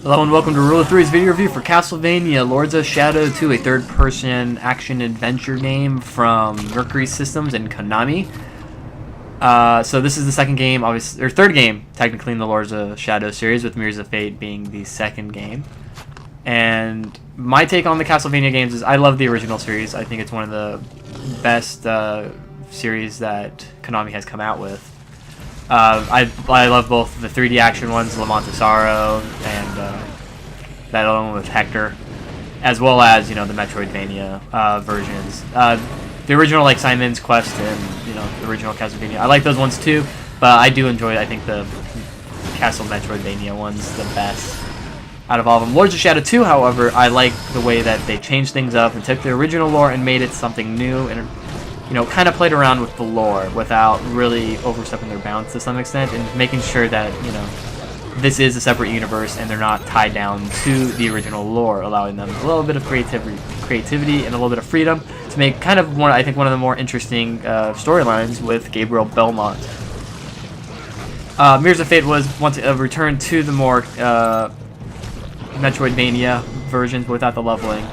Hello and welcome to Rule of Three's video review for Castlevania Lords of Shadow 2, a third-person action-adventure game from Mercury Systems and Konami. So this is the second game, obviously, or third game, technically, in the Lords of Shadow series, with Mirrors of Fate being the second game. And my take on the Castlevania games is I love the original series. I think it's one of the best series that Konami has come out with. I love both the 3D action ones, Belmont and that other one with Hector, as well as the Metroidvania versions. The original like Simon's Quest and the original Castlevania. I like those ones too, but I do enjoy I think the Castle Metroidvania one's the best out of all of them. Lords of Shadow 2, however, I like the way that they changed things up and took the original lore and made it something new and kind of played around with the lore without really overstepping their bounds to some extent and making sure that, this is a separate universe and they're not tied down to the original lore, allowing them a little bit of creativity and a little bit of freedom to make kind of one of the more interesting storylines with Gabriel Belmont. Mirrors of Fate was once a return to the more Metroidvania versions without the leveling,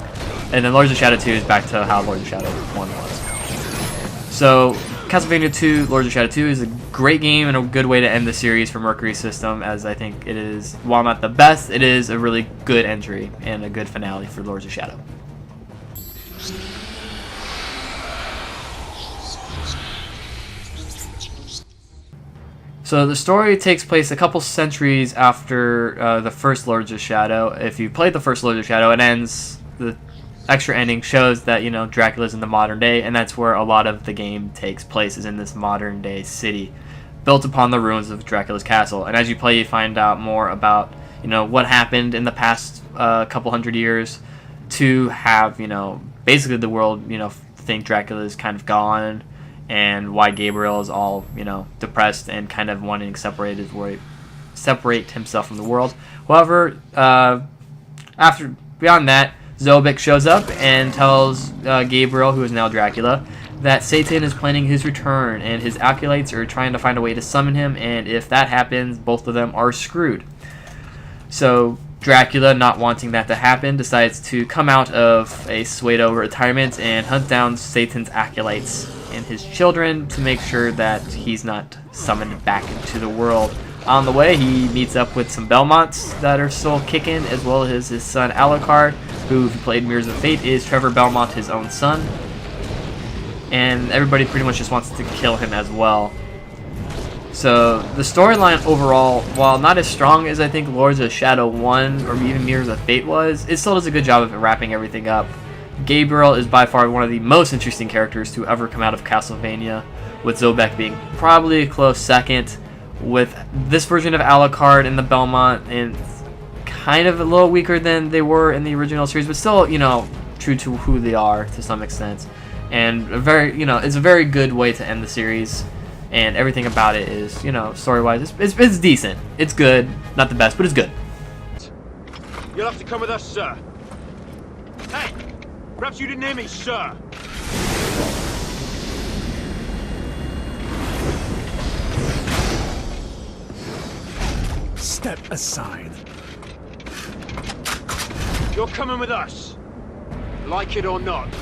and then Lords of Shadow 2 is back to how Lords of Shadow 1 was. So, Castlevania 2, Lords of Shadow 2 is a great game and a good way to end the series for Mercury System, as I think it is, while not the best, it is a really good entry and a good finale for Lords of Shadow. So the story takes place a couple centuries after the first Lords of Shadow. If you played the first Lords of Shadow, it ends, the extra ending shows that Dracula's in the modern day, and that's where a lot of the game takes place, is in this modern day city built upon the ruins of Dracula's castle. And as you play, you find out more about what happened in the past couple hundred years to have basically the world think Dracula's kind of gone, and why Gabriel is all depressed and kind of wanting to separate himself from the world. However, beyond that, Zobek shows up and tells Gabriel, who is now Dracula, that Satan is planning his return, and his acolytes are trying to find a way to summon him, and if that happens, both of them are screwed. So Dracula, not wanting that to happen, decides to come out of a pseudo retirement and hunt down Satan's acolytes and his children to make sure that he's not summoned back into the world. On the way, he meets up with some Belmonts that are still kicking, as well as his son Alucard, who, if you played Mirrors of Fate, is Trevor Belmont, his own son. And everybody pretty much just wants to kill him as well. So the storyline overall, while not as strong as I think Lords of Shadow 1 or even Mirrors of Fate was, it still does a good job of wrapping everything up. Gabriel is by far one of the most interesting characters to ever come out of Castlevania, with Zobek being probably a close second, with this version of Alucard and the Belmont and kind of a little weaker than they were in the original series, but still, true to who they are to some extent. And a very, it's a very good way to end the series, and everything about it is, story-wise, it's decent. It's good, not the best, but it's good. You'll have to come with us, sir. Hey, perhaps you didn't hear me, sir. Step aside. You're coming with us, like it or not.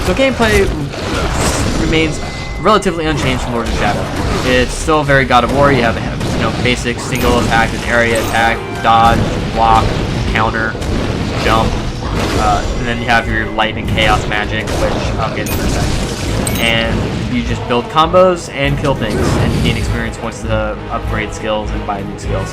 So gameplay remains relatively unchanged from Lords of Shadow. It's still very God of War. You have basic single attack and area attack, dodge, block, counter, jump, and then you have your lightning chaos magic, which I'll get into in a second. And you just build combos and kill things, and gain experience points to upgrade skills and buy new skills.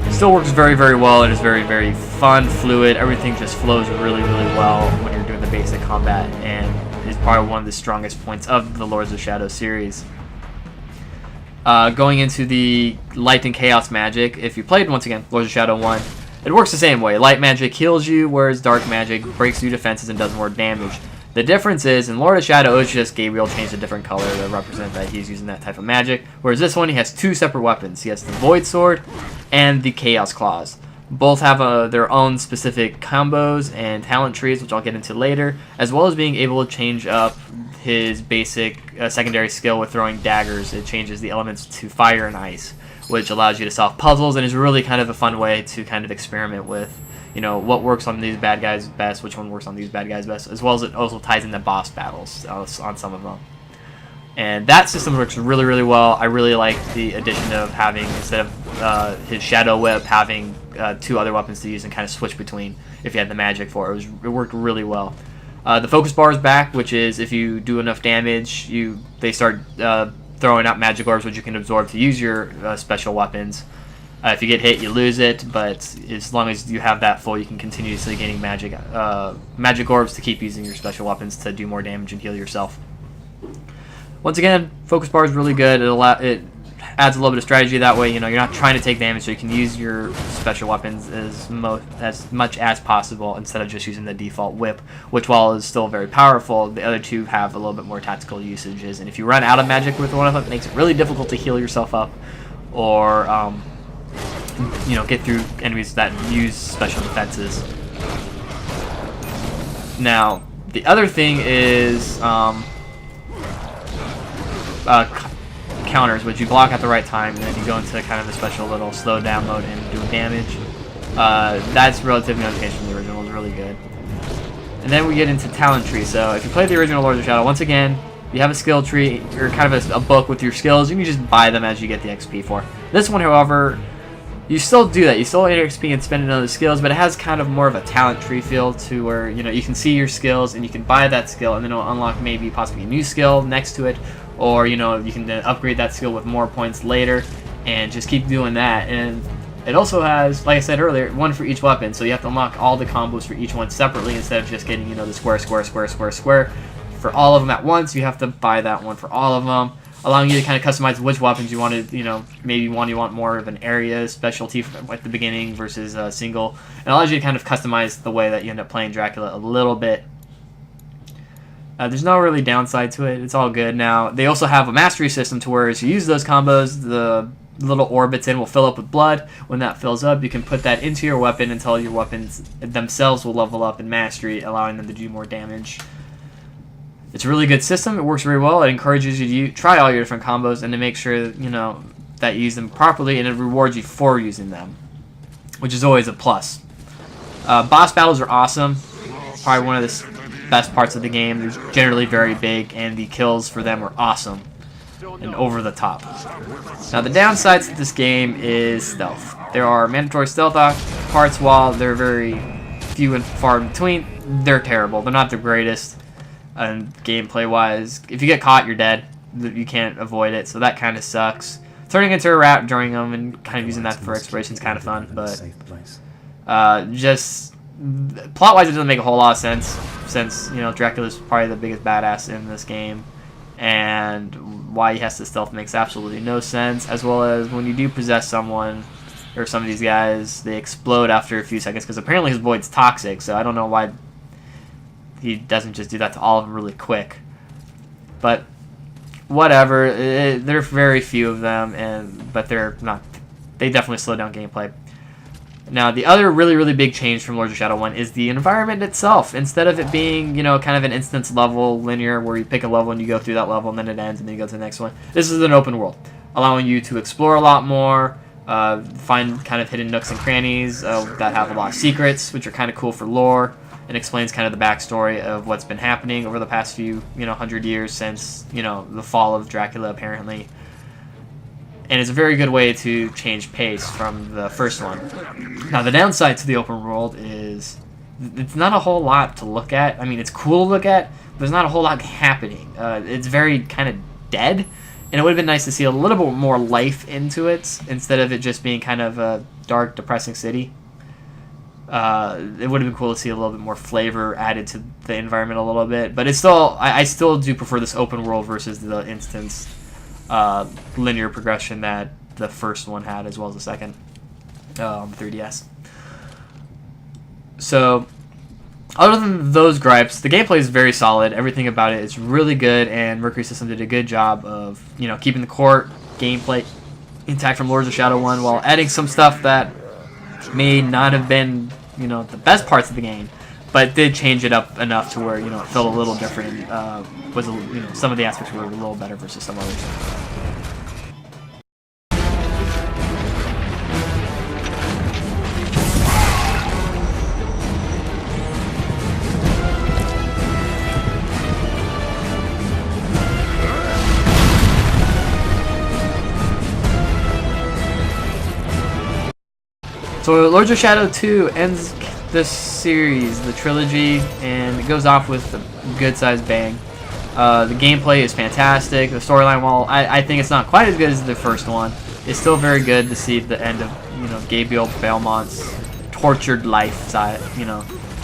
It still works very, very well. It is very, very fun, fluid. Everything just flows really, really well when you're doing the basic combat, and is probably one of the strongest points of the Lords of Shadow series. Going into the light and chaos magic, if you played, once again, Lords of Shadow 1, it works the same way. Light magic heals you, whereas dark magic breaks through defenses and does more damage. The difference is, in Lord of Shadow, it's just Gabriel changed a different color to represent that he's using that type of magic, whereas this one, he has two separate weapons. He has the Void Sword and the Chaos Claws. Both have their own specific combos and talent trees, which I'll get into later, as well as being able to change up his basic secondary skill with throwing daggers. It changes the elements to fire and ice, which allows you to solve puzzles and is really kind of a fun way to kind of experiment with, you know, what works on these bad guys best, which one works on these bad guys best, as well as it also ties into boss battles on some of them. And that system works really, really well. I really like the addition of having, instead of his Shadow Whip, having 2 other weapons to use and kind of switch between if you had the magic for it. It worked really well. The focus bar is back, which is if you do enough damage, they start throwing out magic orbs, which you can absorb to use your special weapons. If you get hit, you lose it, but as long as you have that full, you can continuously gaining magic orbs to keep using your special weapons to do more damage and heal yourself. Once again, focus bar is really good. It adds a little bit of strategy that way. You know, you're not trying to take damage, so you can use your special weapons as much as possible instead of just using the default whip, which, while is still very powerful, the other two have a little bit more tactical usages. And if you run out of magic with one of them, it makes it really difficult to heal yourself up, or you know, get through enemies that use special defenses. Now, the other thing is counters, which you block at the right time, and then you go into kind of a special little slow down mode and do damage. That's relatively unchanged from the original. It's really good. And then we get into talent tree. So if you play the original Lords of Shadow, once again, you have a skill tree, or kind of a book with your skills. You can just buy them as you get the XP for. This one, however, you still do that. You still get XP and spend it on the skills, but it has kind of more of a talent tree feel to where, you know, you can see your skills and you can buy that skill, and then it'll unlock maybe possibly a new skill next to it, or, you know, you can then upgrade that skill with more points later and just keep doing that. And it also has, like I said earlier, one for each weapon, so you have to unlock all the combos for each one separately instead of just getting, you know, the square, square, square, square, square for all of them at once. You have to buy that one for all of them, allowing you to kind of customize which weapons you wanted. You know, maybe one you want more of an area specialty at the beginning versus a single. It allows you to kind of customize the way that you end up playing Dracula a little bit. There's no really downside to it. It's all good. Now, they also have a mastery system to where as you use those combos, the little orbits in will fill up with blood. When that fills up, you can put that into your weapon until your weapons themselves will level up in mastery, allowing them to do more damage. It's a really good system. It works very well. It encourages you to try all your different combos and to make sure, you know, that you use them properly, and it rewards you for using them, which is always a plus. Boss battles are awesome. Probably one of the best parts of the game. They're generally very big, and the kills for them are awesome and over the top. Now, the downsides to this game is stealth. There are mandatory stealth parts. While they're very few and far in between, they're terrible. They're not the greatest. And gameplay wise, if you get caught, you're dead. You can't avoid it, so that kind of sucks. Turning into a rat during them and kind of using that for exploration is kind of fun, but just plot wise, it doesn't make a whole lot of sense, since, you know, Dracula's probably the biggest badass in this game, and why he has to stealth makes absolutely no sense. As well as when you do possess someone or some of these guys, they explode after a few seconds, because apparently his void's toxic, so I don't know why he doesn't just do that to all of them really quick. But whatever, there are very few of them, but they're not. They definitely slow down gameplay. Now, the other really, really big change from Lords of Shadow 1 is the environment itself. Instead of it being, you know, kind of an instance level linear where you pick a level and you go through that level and then it ends and then you go to the next one, this is an open world, allowing you to explore a lot more, find kind of hidden nooks and crannies that have a lot of secrets, which are kind of cool for lore, and explains kind of the backstory of what's been happening over the past few, 100 years since, the fall of Dracula, apparently. And it's a very good way to change pace from the first one. Now, the downside to the open world is it's not a whole lot to look at. I mean, it's cool to look at, but there's not a whole lot happening. It's very kind of dead, and it would have been nice to see a little bit more life into it instead of it just being kind of a dark, depressing city. It would have been cool to see a little bit more flavor added to the environment a little bit, but it's still, I still do prefer this open world versus the instance linear progression that the first one had, as well as the second on the 3DS. So, other than those gripes, the gameplay is very solid. Everything about it is really good, and Mercury System did a good job of, keeping the core gameplay intact from Lords of Shadow 1 while adding some stuff that may not have been, the best parts of the game, but did change it up enough to where, it felt a little different. Some of the aspects were a little better versus some others. So Lords of Shadow 2 ends this series, the trilogy, and it goes off with a good-sized bang. The gameplay is fantastic. The storyline, while I think it's not quite as good as the first one, it's still very good to see the end of Gabriel Belmont's tortured life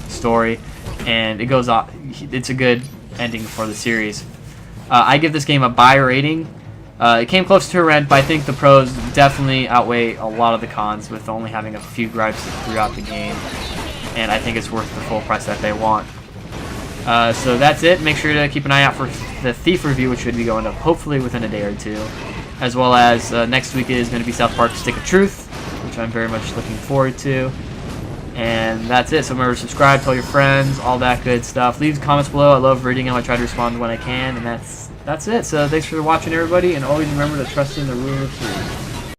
story, and it goes off. It's a good ending for the series. I give this game a buy rating. It came close to a rent, but I think the pros definitely outweigh a lot of the cons, with only having a few gripes throughout the game, and I think it's worth the full price that they want. So that's it. Make sure to keep an eye out for the Thief review, which should be going up hopefully within a day or two, as well as next week is going to be South Park Stick of Truth, which I'm very much looking forward to. And that's it. So remember to subscribe, tell your friends, all that good stuff. Leave comments below. I love reading them. I try to respond when I can, and that's it. So thanks for watching, everybody, and always remember to trust in the rule of three.